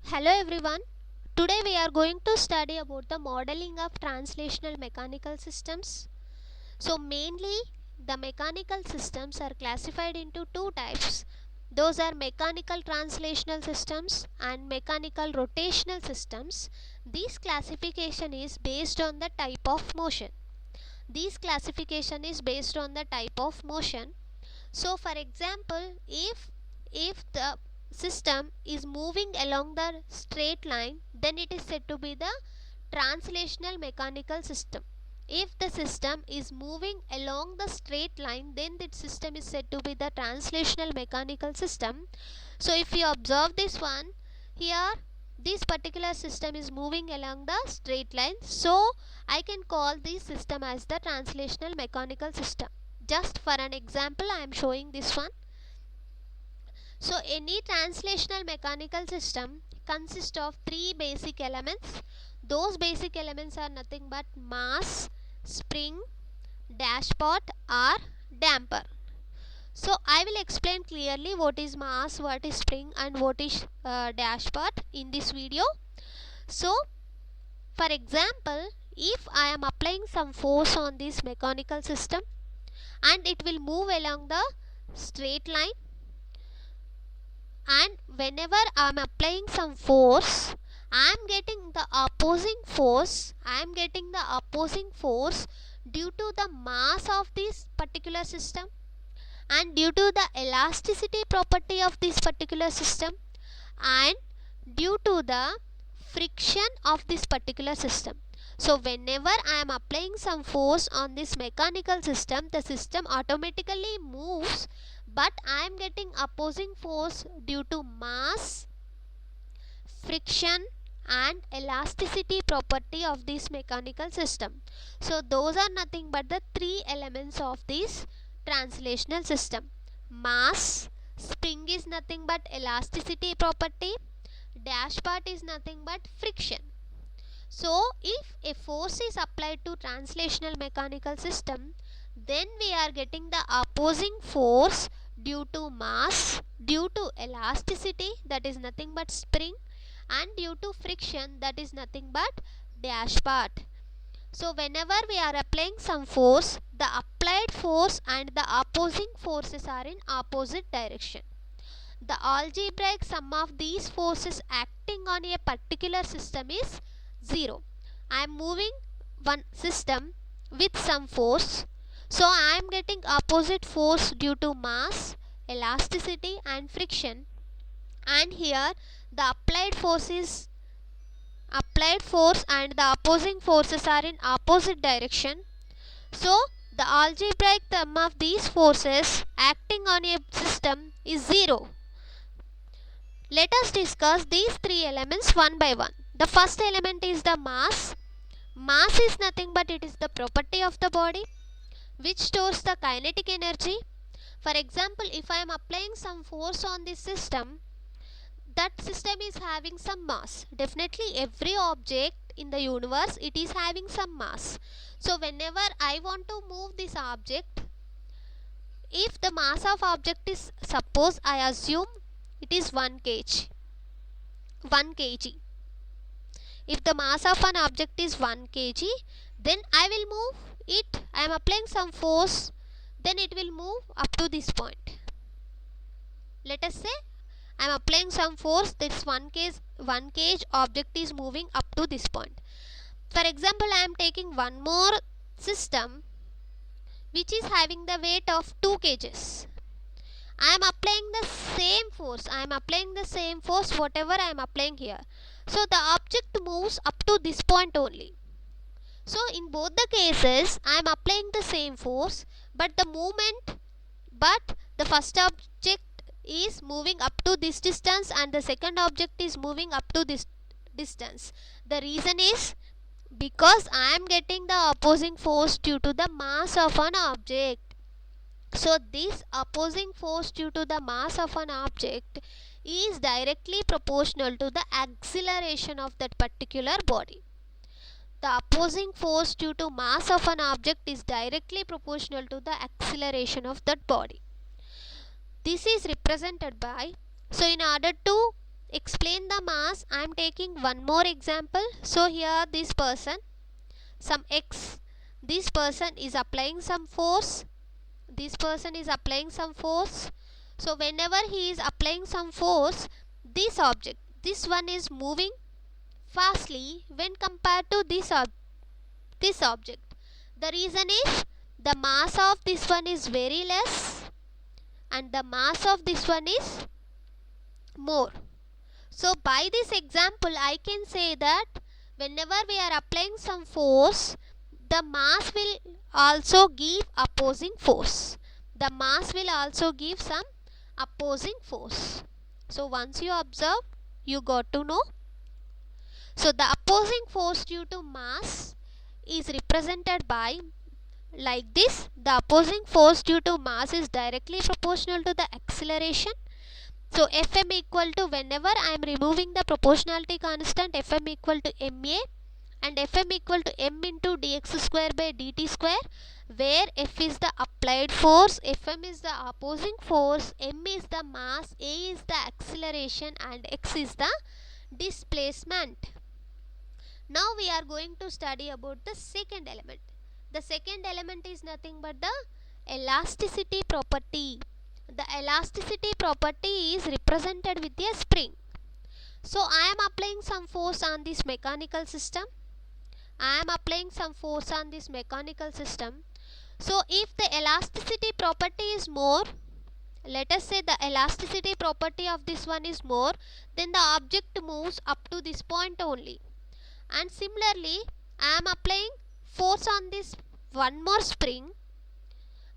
Hello everyone. Today we are going to study about the modeling of translational mechanical systems. So mainly the mechanical systems are classified into two types. Those are mechanical translational systems and mechanical rotational systems. This classification is based on the type of motion. So for example, if the system is moving along the straight line, then it is said to be the translational mechanical system. If the system is moving along the straight line, then that system is said to be the translational mechanical system. So if you observe this one here, this particular system is moving along the straight line, so I can call this system as the translational mechanical system. Just for an example, I am showing this one. So any translational mechanical system consists of three basic elements. Those basic elements are nothing but mass, spring, dashpot or damper. So I will explain clearly what is mass, what is spring and what is dashpot in this video. So for example, if I am applying some force on this mechanical system and it will move along the straight line, and whenever I am applying some force, I am getting the opposing force due to the mass of this particular system and due to the elasticity property of this particular system and due to the friction of this particular system. So whenever I am applying some force on this mechanical system, the system automatically moves, but I am getting opposing force due to mass, friction and elasticity property of this mechanical system. So those are nothing but the three elements of this translational system. Mass, spring is nothing but elasticity property, dashpot is nothing but friction. So if a force is applied to translational mechanical system, then we are getting the opposing force due to mass, due to elasticity, that is nothing but spring, and due to friction, that is nothing but dashpot. So whenever we are applying some force, the applied force and the opposing forces are in opposite direction. The algebraic sum of these forces acting on a particular system is 0. I am moving one system with some force, so I am getting opposite force due to mass, elasticity and friction, and here the applied force and the opposing forces are in opposite direction. So the algebraic sum of these forces acting on a system is 0. Let us discuss these three elements one by one. The first element is the mass. Mass is nothing but it is the property of the body which stores the kinetic energy. For example, if I am applying some force on this system, that system is having some mass. Definitely every object in the universe, it is having some mass. So whenever I want to move this object, if the mass of object is, suppose I assume it is 1 kg. If the mass of an object is 1 kg, then I will move it. I am applying some force, then it will move up to this point. Let us say I am applying some force, this 1 kg object is moving up to this point. For example, I am taking one more system which is having the weight of 2 kgs. I am applying the same force whatever I am applying here. So the object moves up to this point only. So in both the cases I am applying the same force, but the first object is moving up to this distance and the second object is moving up to this distance. The reason is because I am getting the opposing force due to the mass of an object. So this opposing force due to the mass of an object is directly proportional to the acceleration of that particular body. The opposing force due to mass of an object is directly proportional to the acceleration of that body. This is represented by, so in order to explain the mass, I am taking one more example. So here this person, some x, this person is applying some force. This person is applying some force. So whenever he is applying some force, this object, this one is moving fastly when compared to this object. The reason is the mass of this one is very less and the mass of this one is more. So by this example I can say that whenever we are applying some force, the mass will also give opposing force. The mass will also give some opposing force. So once you observe, you got to know. So the opposing force due to mass is represented by like this. The opposing force due to mass is directly proportional to the acceleration. So Fm equal to, whenever I am removing the proportionality constant, Fm equal to ma, and Fm equal to m into dx square by dt square, where F is the applied force, Fm is the opposing force, m is the mass, a is the acceleration, and x is the displacement. Now we are going to study about the second element. The second element is nothing but the elasticity property. The elasticity property is represented with a spring. So I am applying some force on this mechanical system. So if the elasticity property is more, let us say the elasticity property of this one is more, then the object moves up to this point only. And similarly, I am applying force on this one more spring,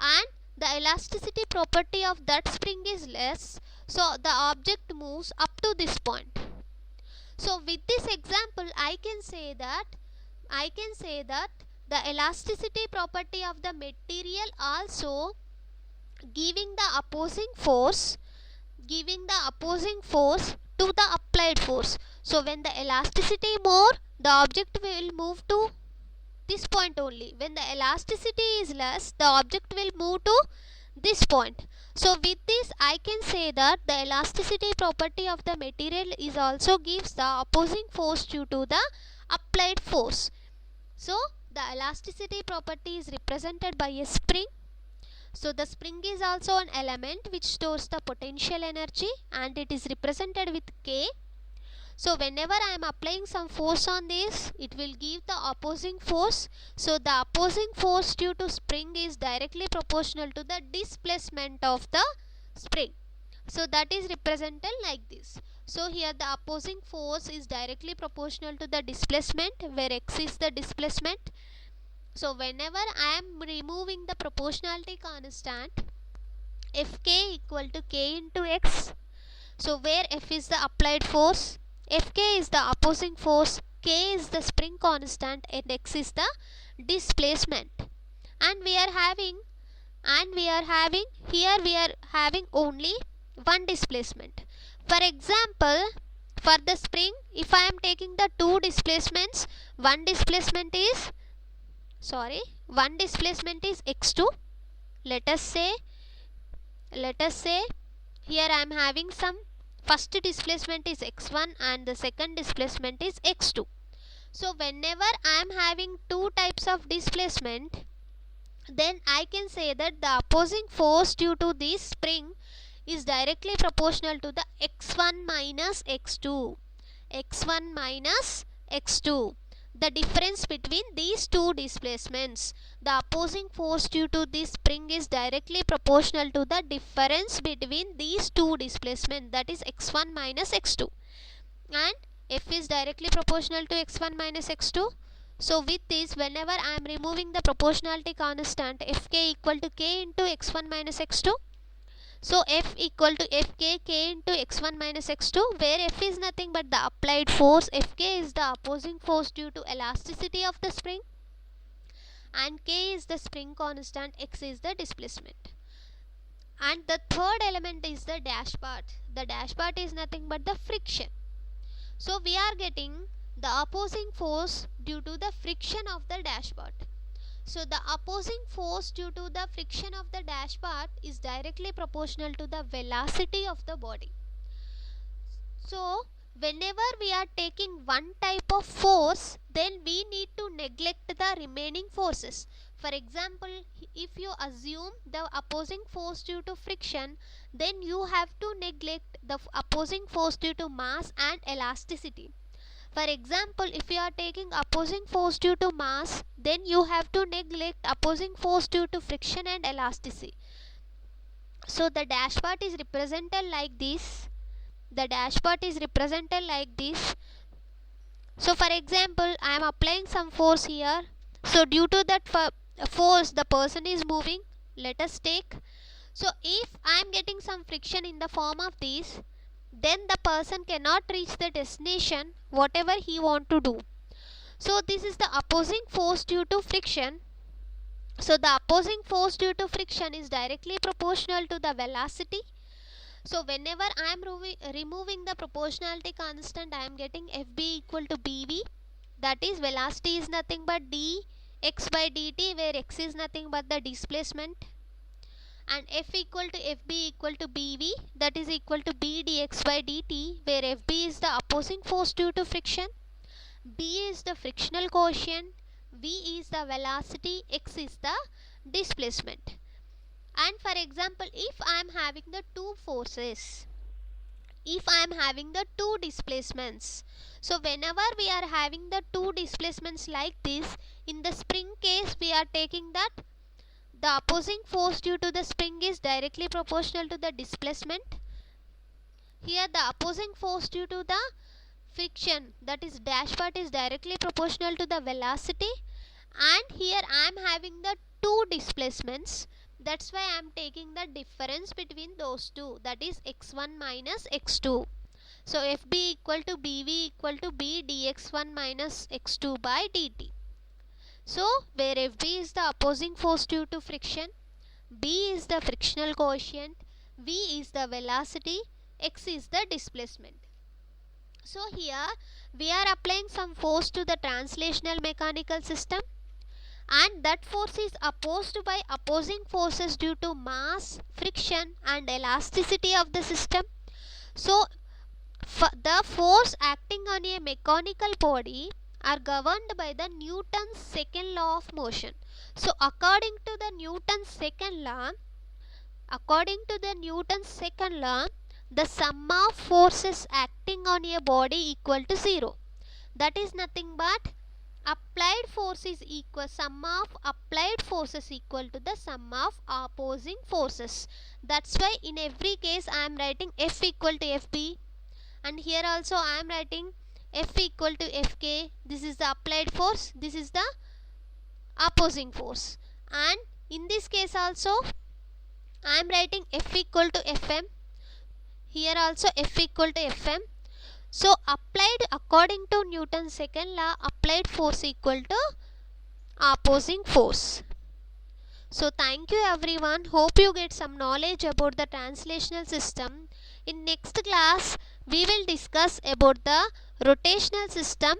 and the elasticity property of that spring is less, so the object moves up to this point. So with this example I can say that the elasticity property of the material also giving the opposing force to the applied force. So when the elasticity more, the object will move to this point only. When the elasticity is less, the object will move to this point. So with this I can say that the elasticity property of the material is also gives the opposing force due to the applied force. So the elasticity property is represented by a spring. So the spring is also an element which stores the potential energy, and it is represented with K. So whenever I am applying some force on this, it will give the opposing force. So the opposing force due to spring is directly proportional to the displacement of the spring. So that is represented like this. So here the opposing force is directly proportional to the displacement, where x is the displacement. So whenever I am removing the proportionality constant, Fk equal to k into x. So where F is the applied force, Fk is the opposing force, k is the spring constant, and x is the displacement. And we are having only one displacement. For example, for the spring, if I am taking the two displacements, one displacement is x2. Let us say here I am having some first displacement is x1 and the second displacement is x2. So whenever I am having two types of displacement, then I can say that the opposing force due to this spring is directly proportional to the x1 minus x2. The difference between these two displacements, the opposing force due to this spring is directly proportional to the difference between these two displacements, that is x1 minus x2, and F is directly proportional to x1 minus x2. So with this, whenever I am removing the proportionality constant, Fk equal to k into x1 minus x2. So F equal to Fk k into x1 minus x2, where F is nothing but the applied force, Fk is the opposing force due to elasticity of the spring, and k is the spring constant, x is the displacement. And the third element is the dash part. The dash part is nothing but the friction. So we are getting the opposing force due to the friction of the dash part. So the opposing force due to the friction of the dash part is directly proportional to the velocity of the body. So whenever we are taking one type of force, then we need to neglect the remaining forces. For example, if you assume the opposing force due to friction, then you have to neglect the opposing force due to mass and elasticity. For example, if you are taking opposing force due to mass, then you have to neglect opposing force due to friction and elasticity. So the dash part is represented like this. The dash part is represented like this. So for example, I am applying some force here. So due to that force, the person is moving. Let us take. So if I am getting some friction in the form of this, then the person cannot reach the destination whatever he want to do. So this is the opposing force due to friction. So the opposing force due to friction is directly proportional to the velocity. So whenever I am removing the proportionality constant, I am getting Fb equal to Bv. That is, velocity is nothing but dx by dt, where x is nothing but the displacement. And F equal to Fb equal to Bv, that is equal to b dx by dt, where Fb is the opposing force due to friction, b is the frictional coefficient, v is the velocity, x is the displacement. And for example, if I am having the two forces, if I am having the two displacements, so whenever we are having the two displacements like this, in the spring case we are taking that the opposing force due to the spring is directly proportional to the displacement. Here the opposing force due to the friction, that is dash part, is directly proportional to the velocity. And here I am having the two displacements. That's why I am taking the difference between those two, that is x1 minus x2. So Fb equal to Bv equal to b dx1 minus x2 by dt. So where Fb is the opposing force due to friction, b is the frictional coefficient, v is the velocity, x is the displacement. So here we are applying some force to the translational mechanical system, and that force is opposed by opposing forces due to mass, friction and elasticity of the system. So the force acting on a mechanical body are governed by the Newton's second law of motion. So according to the Newton's second law, the sum of forces acting on a body equal to 0. That is nothing but applied force is equal, sum of applied forces equal to the sum of opposing forces. That's why in every case I am writing F equal to Fb, and here also I am writing F equal to Fk. This is the applied force, this is the opposing force. And in this case also I am writing F equal to Fm. Here also F equal to Fm. So applied according to Newton's second law, applied force equal to opposing force. So thank you everyone. Hope you get some knowledge about the translational system. In next class we will discuss about the rotational system.